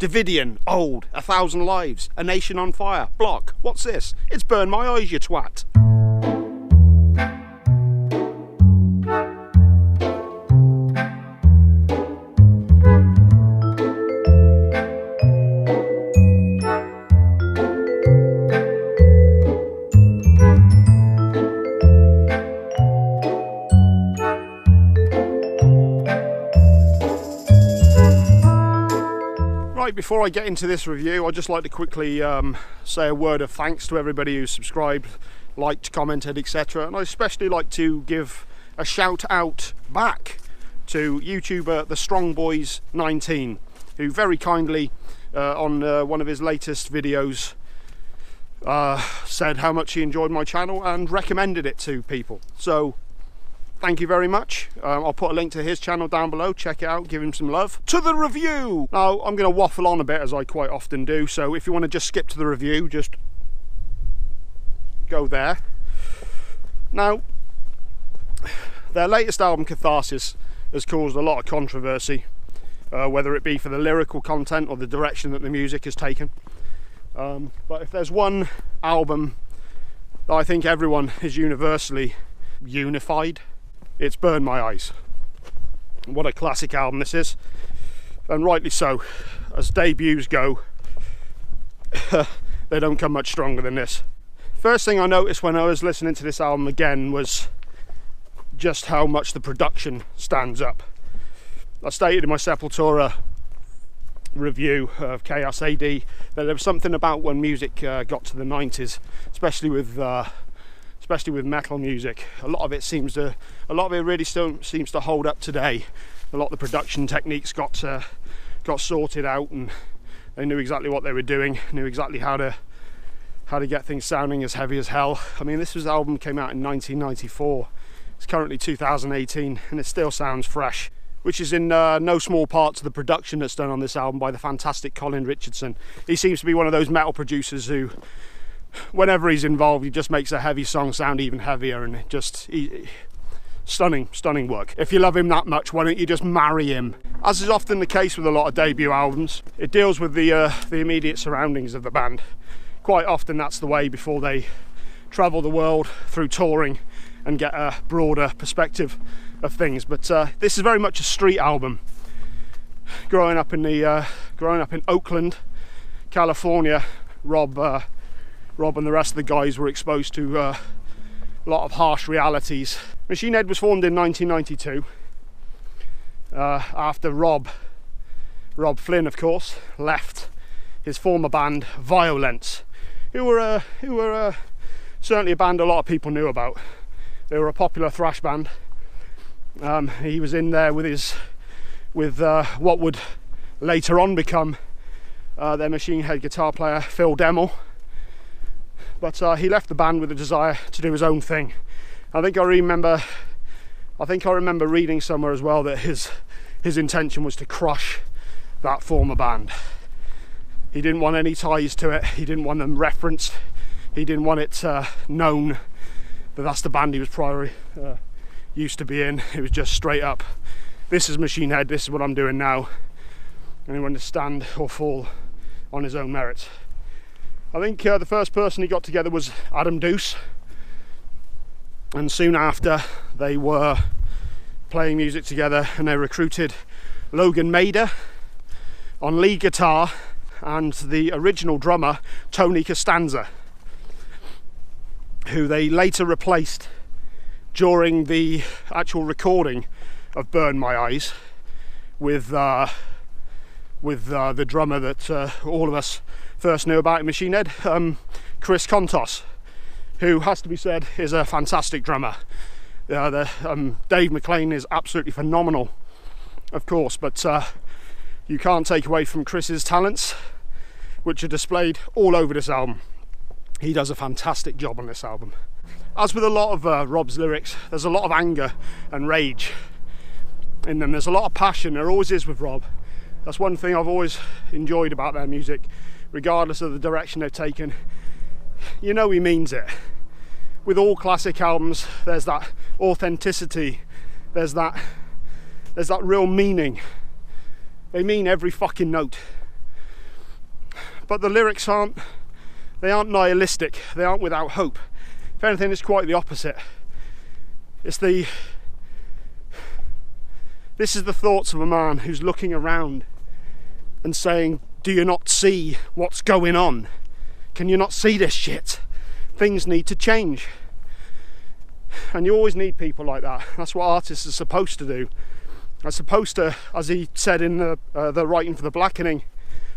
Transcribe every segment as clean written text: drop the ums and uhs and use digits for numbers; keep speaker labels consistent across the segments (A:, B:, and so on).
A: Davidian, old, 1,000 lives, a nation on fire, block. What's this? It's Burn My Eyes, you twat. Right, before I get into this review, I'd just like to quickly say a word of thanks to everybody who's subscribed, liked, commented, etc. And I especially like to give a shout out back to YouTuber The Strong Boys 19, who very kindly on one of his latest videos said how much he enjoyed my channel and recommended it to people. So thank you very much. I'll put a link to his channel down below. Check it out, give him some love. To the review! Now, I'm going to waffle on a bit, as I quite often do, so if you want to just skip to the review, just go there. Now, their latest album, Catharsis, has caused a lot of controversy, whether it be for the lyrical content or the direction that the music has taken. But if there's one album that I think everyone is universally unified, it's Burn My Eyes. What a classic album this is, and rightly so. As debuts go, they don't come much stronger than this. First thing I noticed when I was listening to this album again was just how much the production stands up. I stated in my Sepultura review of Chaos AD that there was something about when music got to the 90s, especially with metal music. A lot of it really still seems to hold up today. A lot of the production techniques got sorted out, and they knew exactly what they were doing, knew exactly how to get things sounding as heavy as hell. I mean, this album came out in 1994. It's currently 2018, and it still sounds fresh, which is in no small part to the production that's done on this album by the fantastic Colin Richardson. He seems to be one of those metal producers who, whenever he's involved, he just makes a heavy song sound even heavier, and stunning work. If you love him that much, why don't you just marry him? As is often the case with a lot of debut albums, it deals with the immediate surroundings of the band. Quite often that's the way before they travel the world through touring and get a broader perspective of things. But this is very much a street album. Growing up in Oakland, California, Rob and the rest of the guys were exposed to a lot of harsh realities. Machine Head was formed in 1992 after Rob Flynn, of course, left his former band Vio-Lence, who were certainly a band a lot of people knew about. They were a popular thrash band. He was in there with what would later on become their Machine Head guitar player Phil Demmel. But he left the band with a desire to do his own thing. I remember reading somewhere as well that his intention was to crush that former band. He didn't want any ties to it. He didn't want them referenced. He didn't want it known that that's the band he was used to be in. It was just straight up, this is Machine Head, this is what I'm doing now. And he wanted to stand or fall on his own merits. I think the first person he got together was Adam Deuce, and soon after they were playing music together, and they recruited Logan Mader on lead guitar and the original drummer Tony Costanza, who they later replaced during the actual recording of Burn My Eyes with the drummer that all of us first knew about in Machine Head, Chris Kontos, who has to be said is a fantastic drummer. Dave McLean is absolutely phenomenal, of course, but you can't take away from Chris's talents, which are displayed all over this album. He does a fantastic job on this album. As with a lot of Rob's lyrics, there's a lot of anger and rage in them. There's a lot of passion. There always is with Rob. That's one thing I've always enjoyed about their music, regardless of the direction they've taken. You know he means it. With all classic albums, there's that authenticity, there's that real meaning. They mean every fucking note. but the lyrics aren't nihilistic, they aren't without hope. If anything, it's quite the opposite. This is the thoughts of a man who's looking around and saying, do you not see what's going on? Can you not see this shit? Things need to change. And you always need people like that. That's what artists are supposed to do. They're supposed to, as he said in the Writing for the Blackening,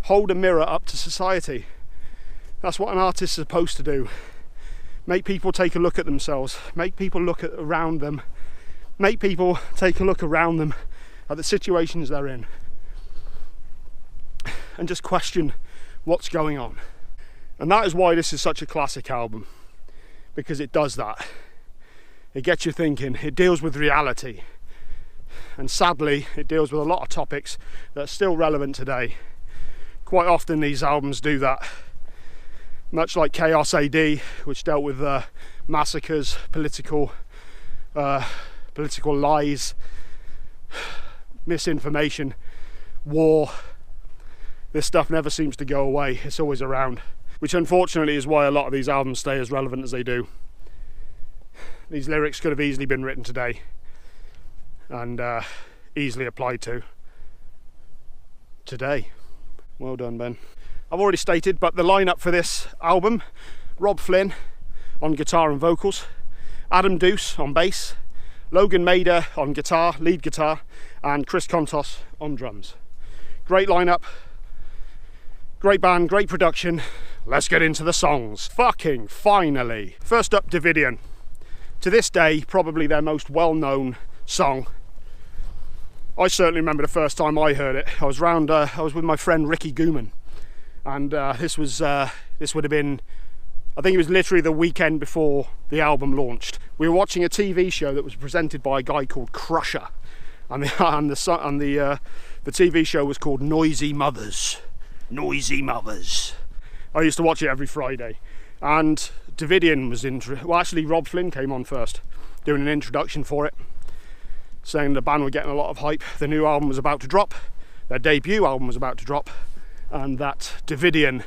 A: hold a mirror up to society. That's what an artist is supposed to do. Make people take a look at themselves. Make people look around them. Make people take a look around them at the situations they're in. And just question what's going on. And that is why this is such a classic album. Because it does that. It gets you thinking. It deals with reality. And sadly, it deals with a lot of topics that are still relevant today. Quite often these albums do that. Much like Chaos AD, which dealt with massacres, political lies, misinformation, war. This stuff never seems to go away. It's always around. Which unfortunately is why a lot of these albums stay as relevant as they do. These lyrics could have easily been written today and easily applied to today. Well done, Ben. I've already stated, but the lineup for this album: Rob Flynn on guitar and vocals, Adam Deuce on bass, Logan Mader on guitar, lead guitar, and Chris Kontos on drums. Great lineup, great band, great production. Let's get into the songs. Fucking finally. First up, Davidian. To this day, probably their most well-known song. I certainly remember the first time I heard it. I was with my friend Ricky Gooman, and this would have been, I think it was literally the weekend before the album launched. We were watching a TV show that was presented by a guy called Crusher, and the TV show was called Noisy Mothers. Noisy Mothers. I used to watch it every Friday, and Davidian was actually Rob Flynn came on first, doing an introduction for it, saying the band were getting a lot of hype. The new album was about to drop, their debut album was about to drop, and that Davidian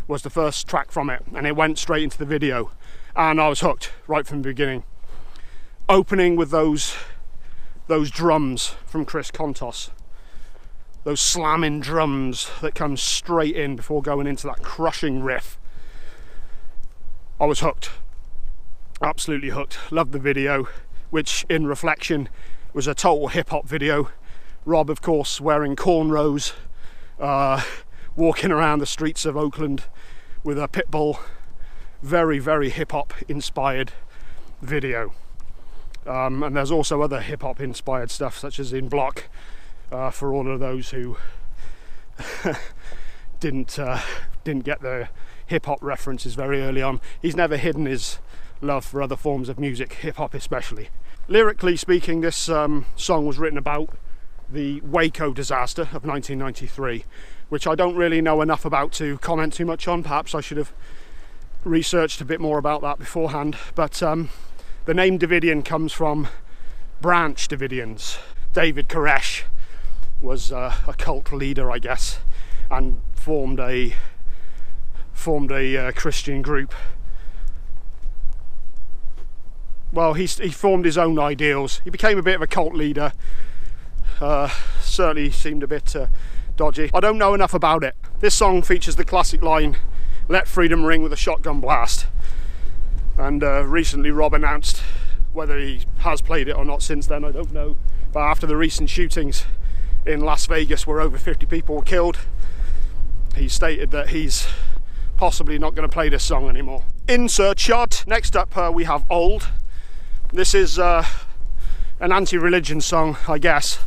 A: was the first track from it, and it went straight into the video, and I was hooked right from the beginning. Opening with those drums from Chris Kontos, those slamming drums that come straight in before going into that crushing riff. I was hooked, absolutely hooked. Loved the video, which in reflection was a total hip-hop video. Rob, of course, wearing cornrows, walking around the streets of Oakland with a pit bull. Very, very hip-hop inspired video. And there's also other hip-hop inspired stuff, such as In Block, for all of those who didn't get the hip-hop references very early on. He's never hidden his love for other forms of music, hip-hop especially. Lyrically speaking, this song was written about the Waco disaster of 1993, which I don't really know enough about to comment too much on. Perhaps I should have researched a bit more about that beforehand, but the name Davidian comes from Branch Davidians. David Koresh was a cult leader, I guess, and formed a Christian group. Well, he formed his own ideals. He became a bit of a cult leader. Certainly seemed a bit dodgy. I don't know enough about it. This song features the classic line, "Let freedom ring with a shotgun blast." And recently Rob announced, whether he has played it or not since then, I don't know, but after the recent shootings in Las Vegas where over 50 people were killed, he stated that he's possibly not going to play this song anymore. Insert shot. Next up we have Old. This is an anti-religion song, I guess.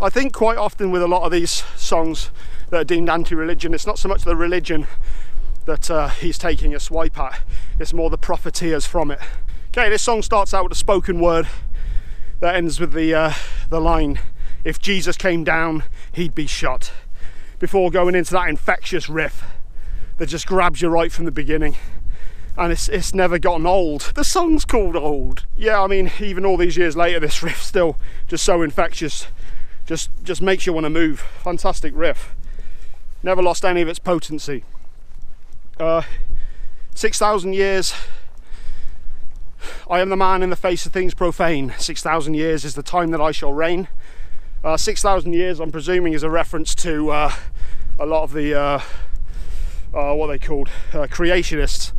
A: I think quite often with a lot of these songs that are deemed anti-religion, it's not so much the religion that he's taking a swipe at, it's more the profiteers from it. Okay, this song starts out with a spoken word that ends with the line, "If Jesus came down, he'd be shot," before going into that infectious riff that just grabs you right from the beginning. And it's never gotten old. The song's called Old. Yeah, I mean, even all these years later, this riff's still just so infectious. Just makes you want to move. Fantastic riff. Never lost any of its potency. 6,000 years, I am the man in the face of things profane. 6,000 years is the time that I shall reign. 6,000 years, I'm presuming, is a reference to a lot of the what they called creationist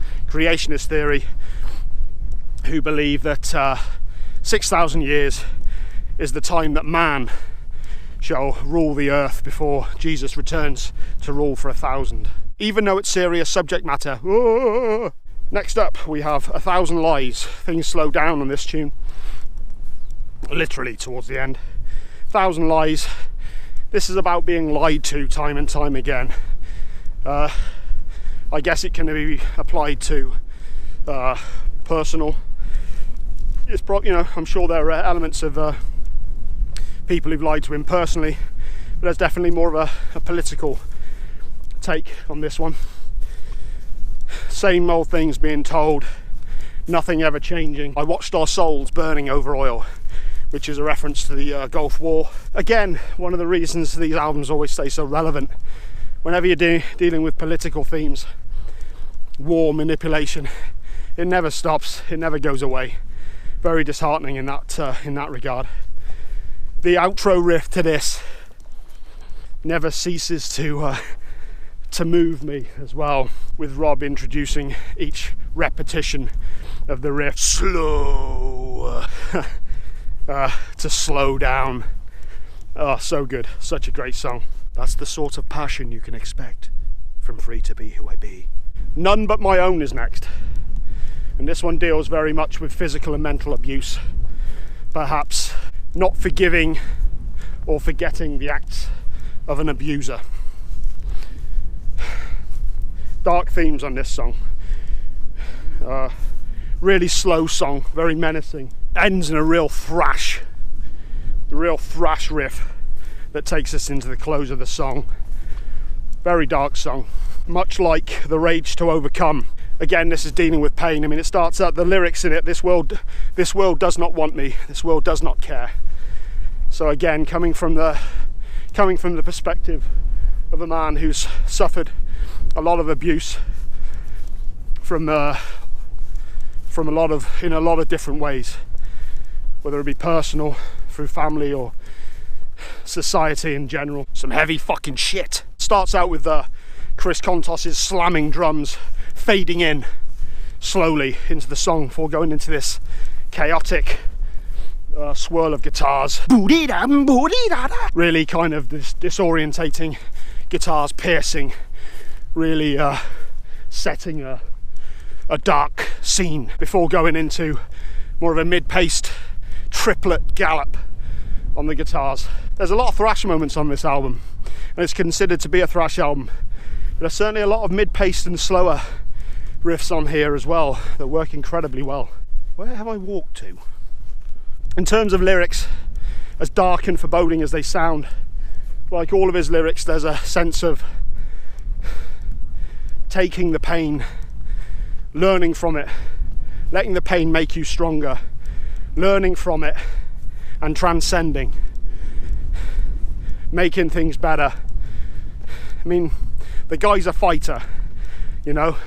A: theory, who believe that 6,000 years is the time that man shall rule the earth before Jesus returns to rule for 1,000. Even though it's serious subject matter. Whoa. Next up, we have 1,000 Lies. Things slow down on this tune, literally towards the end. 1,000 Lies. This is about being lied to time and time again. I guess it can be applied to personal. It's I'm sure there are elements of people who've lied to him personally, but there's definitely more of a political take on this one. Same old things being told, nothing ever changing. I watched our souls burning over oil, which is a reference to the Gulf War. Again, one of the reasons these albums always stay so relevant. Whenever you're dealing with political themes, war, manipulation, it never stops, it never goes away. Very disheartening in that regard. The outro riff to this never ceases to move me as well, with Rob introducing each repetition of the riff slow to slow down. Oh, so good, such a great song. That's the sort of passion you can expect from Free to Be Who I Be. None But My Own is next, and this one deals very much with physical and mental abuse, perhaps not forgiving or forgetting the acts of an abuser. Dark themes on this song. Really slow song, very menacing. Ends in a real thrash riff that takes us into the close of the song. Very dark song, much like The Rage to Overcome. Again, this is dealing with pain. I mean, it starts out, the lyrics in it, this world does not want me, this world does not care. So again, coming from the perspective of a man who's suffered a lot of abuse in a lot of different ways, whether it be personal, through family, or society in general. Some heavy fucking shit. Starts out with Chris Kontos's slamming drums fading in slowly into the song before going into this chaotic swirl of guitars. Really kind of this disorientating guitars piercing, really setting a dark scene before going into more of a mid-paced triplet gallop on the guitars. There's a lot of thrash moments on this album, and it's considered to be a thrash album. There's certainly a lot of mid-paced and slower riffs on here as well that work incredibly well. Where have I walked to? In terms of lyrics, as dark and foreboding as they sound, like all of his lyrics, there's a sense of taking the pain, learning from it, letting the pain make you stronger, learning from it and transcending, making things better. I mean, the guy's a fighter, no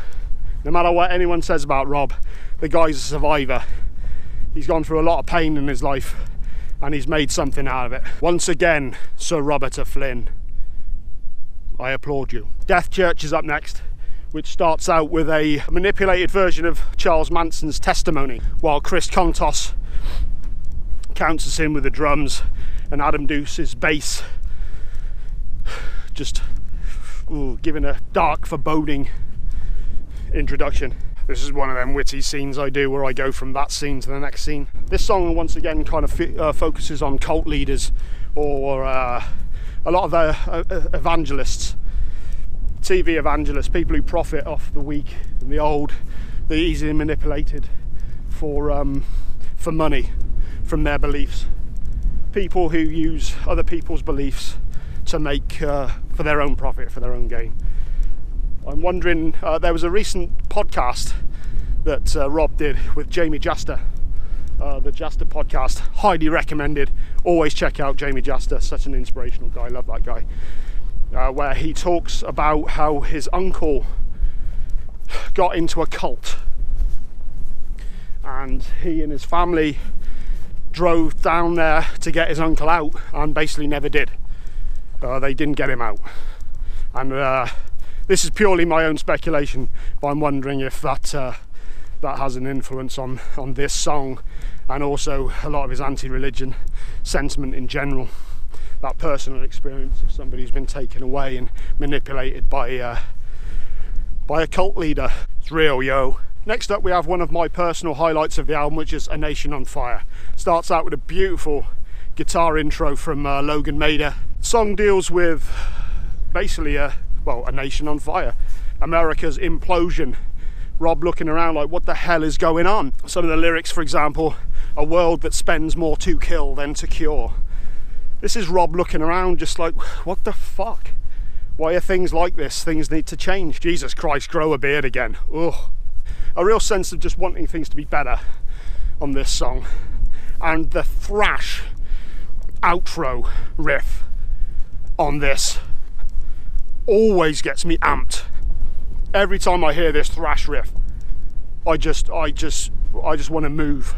A: matter what anyone says about Rob, the guy's a survivor. He's gone through a lot of pain in his life and he's made something out of it. Once again, Sir Robert of Flynn, I applaud you. Death Church is up next, which starts out with a manipulated version of Charles Manson's Testimony, while Chris Kontos counters in with the drums and Adam Deuce's bass, just giving a dark, foreboding introduction. This is one of them witty scenes I do where I go from that scene to the next scene. This song once again kind of focuses on cult leaders or a lot of evangelists, TV evangelists, people who profit off the weak and the old, they're easily manipulated for money from their beliefs. People who use other people's beliefs to make for their own profit, for their own gain. I'm wondering, there was a recent podcast that Rob did with Jamie Juster, the Juster podcast, highly recommended. Always check out Jamie Juster, such an inspirational guy, love that guy. Where he talks about how his uncle got into a cult, and he and his family drove down there to get his uncle out, and basically never did. They didn't get him out, and this is purely my own speculation, but I'm wondering if that has an influence on this song, and also a lot of his anti-religion sentiment in general. That personal experience of somebody who's been taken away and manipulated by a cult leader. It's real, yo. Next up we have one of my personal highlights of the album, which is A Nation on Fire. Starts out with a beautiful guitar intro from Logan Mader. The song deals with basically a nation on fire, America's implosion. Rob looking around like, what the hell is going on? Some of the lyrics, for example, a world that spends more to kill than to cure. This is Rob looking around just like, what the fuck? Why are things like this? Things need to change. Jesus Christ, grow a beard again. Ugh. A real sense of just wanting things to be better on this song. And the thrash outro riff on this always gets me amped. Every time I hear this thrash riff, I just want to move.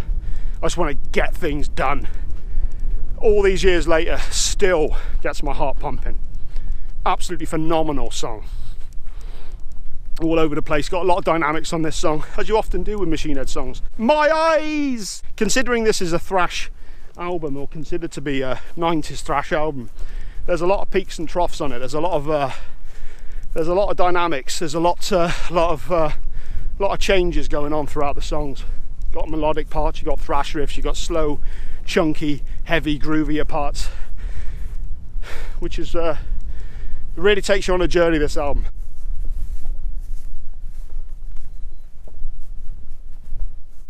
A: I just want to get things done. All these years later, still gets my heart pumping. Absolutely phenomenal song. All over the place. Got a lot of dynamics on this song, as you often do with Machine Head songs. My eyes! Considering this is a thrash album, or considered to be a 90s thrash album, there's a lot of peaks and troughs on it. There's a lot of dynamics. There's a lot of changes going on throughout the songs. Got melodic parts, you got thrash riffs, you got slow, chunky, heavy, groovier parts, which is it really takes you on a journey, this album.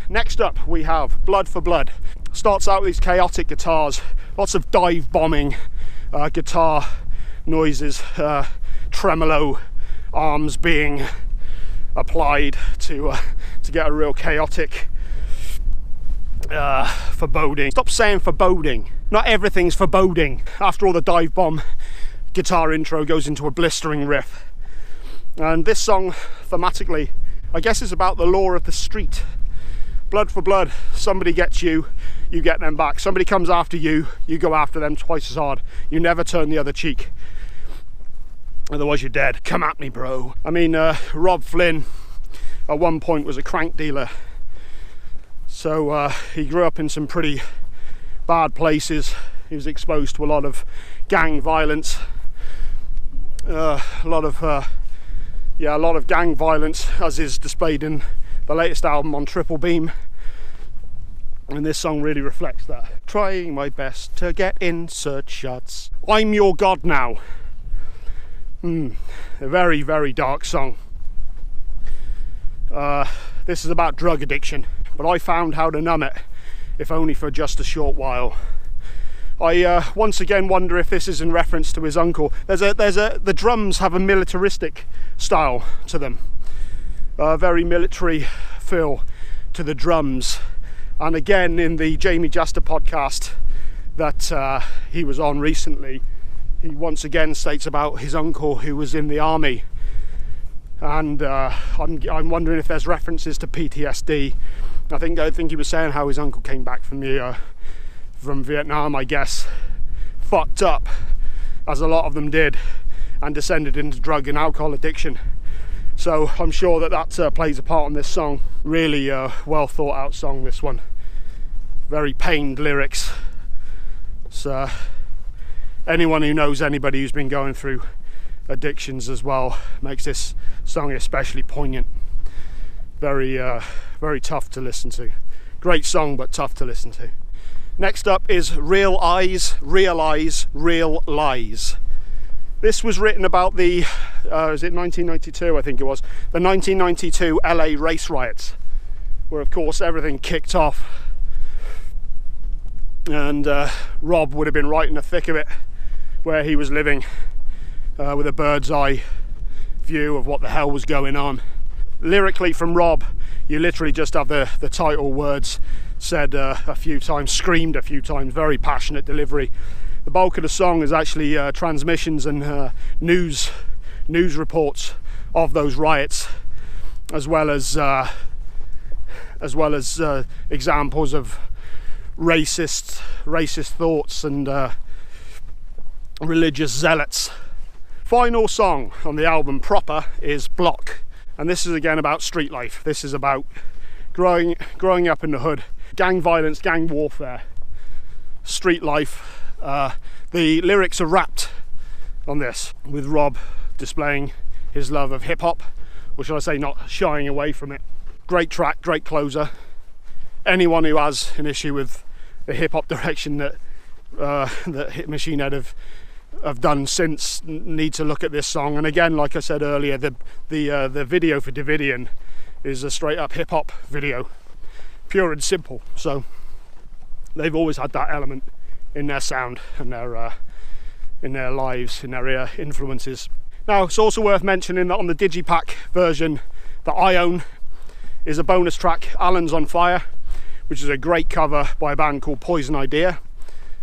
A: Next up we have Blood for Blood. Starts out with these chaotic guitars, lots of dive bombing guitar noises, tremolo arms being applied to get a real chaotic foreboding. Stop saying foreboding. Not everything's foreboding. After all, the dive bomb guitar intro goes into a blistering riff. And this song, thematically, I guess is about the law of the street. Blood for blood. Somebody gets you, you get them back. Somebody comes after you, you go after them twice as hard. You never turn the other cheek. Otherwise you're dead. Come at me, bro. I mean, Rob Flynn at one point was a crank dealer. So he grew up in some pretty bad places. He was exposed to a lot of gang violence. A lot of gang violence, as is displayed in the latest album on Triple Beam. And this song really reflects that. Trying my best to get insert shots. I'm your god now. A very, very dark song. This is about drug addiction, but I found how to numb it, if only for just a short while. I once again wonder if this is in reference to his uncle. The drums have a militaristic style to them, a very military feel to the drums. And again, in the Jamie Juster podcast that he was on recently, he once again states about his uncle who was in the army, and I'm wondering if there's references to PTSD. I think he was saying how his uncle came back from Vietnam, I guess, fucked up, as a lot of them did, and descended into drug and alcohol addiction. So I'm sure that plays a part on this song. Really well thought out song, this one. Very pained lyrics. So anyone who knows anybody who's been going through addictions as well makes this song especially poignant. Very very tough to listen to. Great song, but tough to listen to. Next up is Real Eyes, Realize, Real Lies. This was written about the, is it 1992, I think it was, the 1992 LA race riots, where of course everything kicked off. And Rob would have been right in the thick of it, where he was living, with a bird's eye view of what the hell was going on. Lyrically from Rob, you literally just have the title words said a few times, screamed a few times, very passionate delivery. The bulk of the song is actually transmissions and news reports of those riots, as well as examples of racist thoughts and religious zealots. Final song on the album proper is Block, and this is again about street life. This is about growing up in the hood, gang violence, gang warfare, street life. The lyrics are rapped on this, with Rob displaying his love of hip-hop, or should I say not shying away from it. Great track, great closer. Anyone who has an issue with the hip-hop direction that Hit Machine Head have done since need to look at this song. And again, like I said earlier, the video for Davidian is a straight up hip-hop video, pure and simple. So they've always had that element in their sound and in their lives, in their influences. Now, it's also worth mentioning that on the Digipack version that I own is a bonus track, Alan's on Fire, which is a great cover by a band called Poison Idea,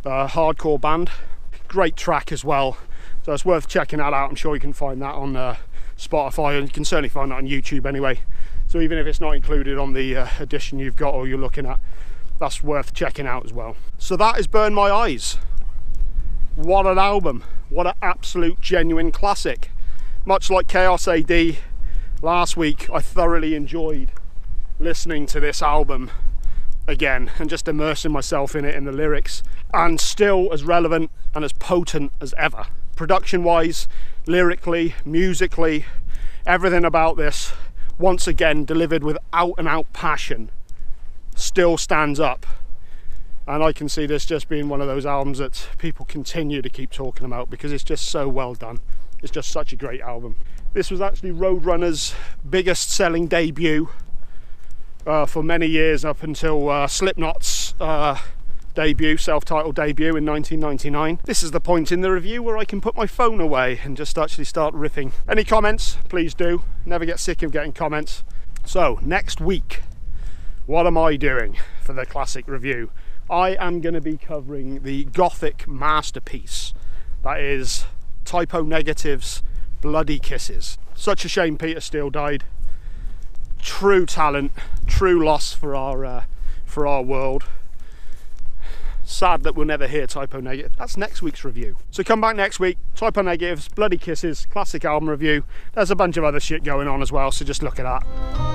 A: a hardcore band. Great track as well, so it's worth checking that out. I'm sure you can find that on Spotify, and you can certainly find that on YouTube anyway. So even if it's not included on the edition you've got or you're looking at, that's worth checking out as well. So that is Burn My Eyes. What an album, what an absolute genuine classic. Much like Chaos AD last week, I thoroughly enjoyed listening to this album again and just immersing myself in it, in the lyrics, and still as relevant and as potent as ever. Production wise, lyrically, musically, everything about this, once again delivered with out and out passion, still stands up. And I can see this just being one of those albums that people continue to keep talking about because it's just so well done. It's just such a great album. This was actually Roadrunner's biggest selling debut for many years, up until Slipknot's debut, self-titled debut in 1999. This is the point in the review where I can put my phone away and just actually start riffing. Any comments? Please do. Never get sick of getting comments. So, next week, what am I doing for the classic review? I am going to be covering the gothic masterpiece that is Typo Negative's Bloody Kisses. Such a shame Peter Steele died. True talent, true loss for our world. Sad that we'll never hear Typo Negative. That's next week's review. So come back next week, Typo Negative's Bloody Kisses, classic album review. There's a bunch of other shit going on as well, so just look at that.